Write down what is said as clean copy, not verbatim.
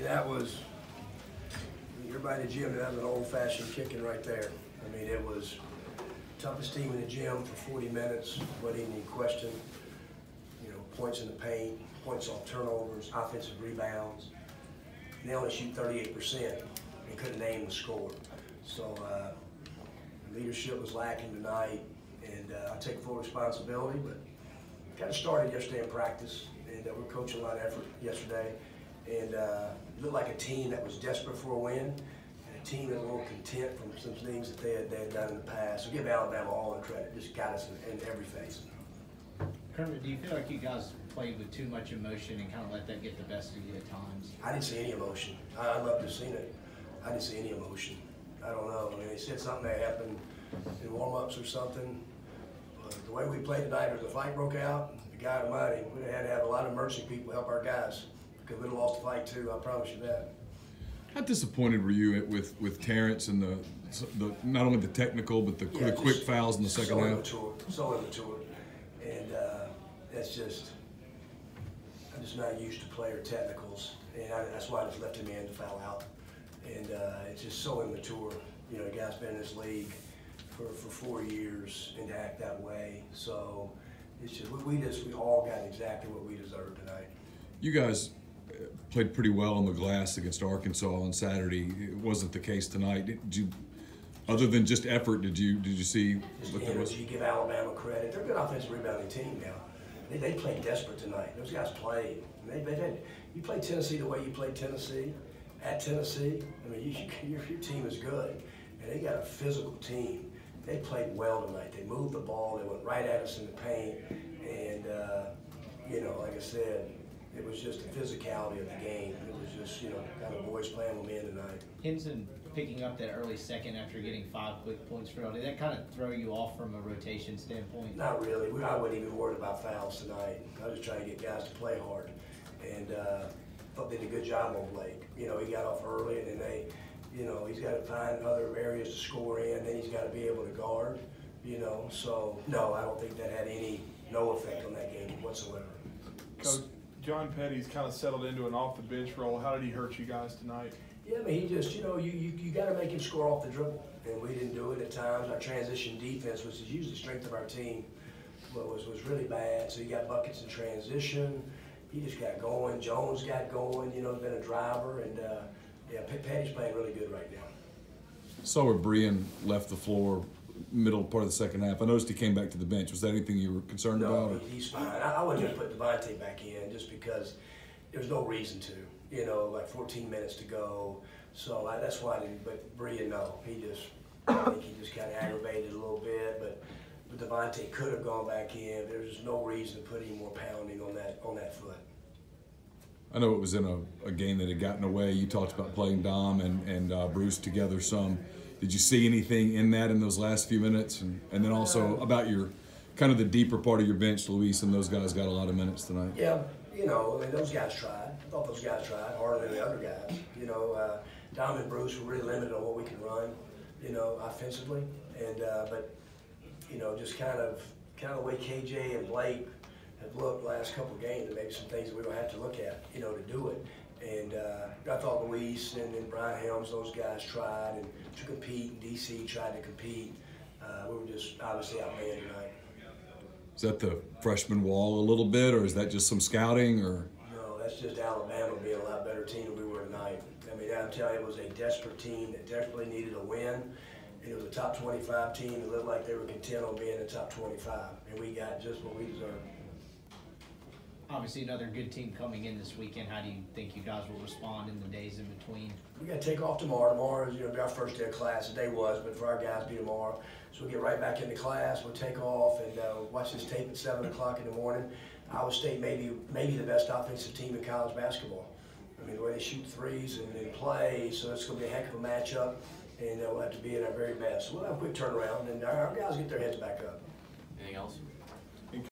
that was, everybody in the gym, that was an old-fashioned kicking right there. I mean, it was toughest team in the gym for 40 minutes, wasn't even any question. You know, points in the paint, points off turnovers, offensive rebounds. And they only shoot 38% and couldn't name the score. So leadership was lacking tonight, and I take full responsibility, but kind of started yesterday in practice, and we're coaching a lot of effort yesterday. And it looked like a team that was desperate for a win, and a team that was a little content from some things that they had done in the past. So give Alabama all the credit, just got us in every phase. Kermit, do you feel like you guys played with too much emotion and kind of let that get the best of you at times? I didn't see any emotion. I'd love to have seen it. I didn't see any emotion. I don't know. I mean, they said something that happened in warm-ups or something. The way we played tonight, as the fight broke out, the guy Almighty, we'd have had to have a lot of emergency people help our guys, because we'd have lost the fight too, I promise you that. How disappointed were you with Terrence and the not only the technical, but the quick fouls in the second half? So immature. And that's just, I'm just not used to player technicals, and that's why I just left him in to foul out. And it's just so immature. You know, the guy's been in this league for 4 years, and to act that way. So it's just, we all got exactly what we deserved tonight. You guys played pretty well on the glass against Arkansas on Saturday. It wasn't the case tonight. Did you, other than just effort, did you see just what there was? You give Alabama credit. They're a good offensive rebounding team now. They played desperate tonight. Those guys played. You played Tennessee the way you played Tennessee at Tennessee. I mean, your team is good, and they got a physical team. They played well tonight. They moved the ball. They went right at us in the paint, and you know, like I said, it was just the physicality of the game. It was just, you know, kind of boys playing with men tonight. Hinson picking up that early second after getting 5 quick points for all. Did that kind of throw you off from a rotation standpoint? Not really. I wasn't even worried about fouls tonight. I was just trying to get guys to play hard, and thought they did a good job on Blake. You know, he got off early, and then you know, he's got to find other areas to score in. Then he's got to be able to guard. You know, so no, I don't think that had no effect on that game whatsoever. Coach, John Petty's kind of settled into an off-the-bench role. How did he hurt you guys tonight? Yeah, I mean, he just, you know, you got to make him score off the dribble, and we didn't do it at times. Our transition defense, which is usually the strength of our team, was really bad. So you got buckets in transition. He just got going. Jones got going. You know, been a driver, and yeah, Petty's playing really good right now. Saw where Brian left the floor middle part of the second half. I noticed he came back to the bench. Was that anything you were concerned about? No, he's fine. I wouldn't even put Devontae back in just because there's no reason to. You know, like 14 minutes to go. So that's why I didn't. But Brian, no, I think he just kind of aggravated a little bit. But Devontae could have gone back in. There's just no reason to put any more pounding on that foot. I know it was in a game that had gotten away. You talked about playing Dom and Bruce together some. Did you see anything in those last few minutes? And then also about your kind of the deeper part of your bench, Luis and those guys got a lot of minutes tonight. Yeah, you know, I mean, those guys tried. I thought those guys tried harder than the other guys. You know, Dom and Bruce were really limited on what we can run, you know, offensively. And but you know, just kind of the way KJ and Blake have looked the last couple of games, and maybe some things that we don't have to look at, you know, to do it. And I thought Luis and Brian Helms, those guys tried and to compete, and DC tried to compete. We were just obviously outmanned tonight. Is that the freshman wall a little bit, or is that just some scouting? Or no, that's just Alabama being a lot better team than we were tonight. I mean, I'm telling you, it was a desperate team that desperately needed a win. And it was a top 25 team that looked like they were content on being in the top 25. And we got just what we deserved. Obviously, another good team coming in this weekend. How do you think you guys will respond in the days in between? We got to take off tomorrow. Tomorrow is, you know, be our first day of class. Today was, but for our guys, be tomorrow. So we'll get right back into class. We'll take off and watch this tape at 7 o'clock in the morning. Iowa State maybe the best offensive team in college basketball. I mean, the way they shoot threes and play, so it's going to be a heck of a matchup, and we'll have to be at our very best. So we'll have a quick turnaround, and our guys get their heads back up. Anything else?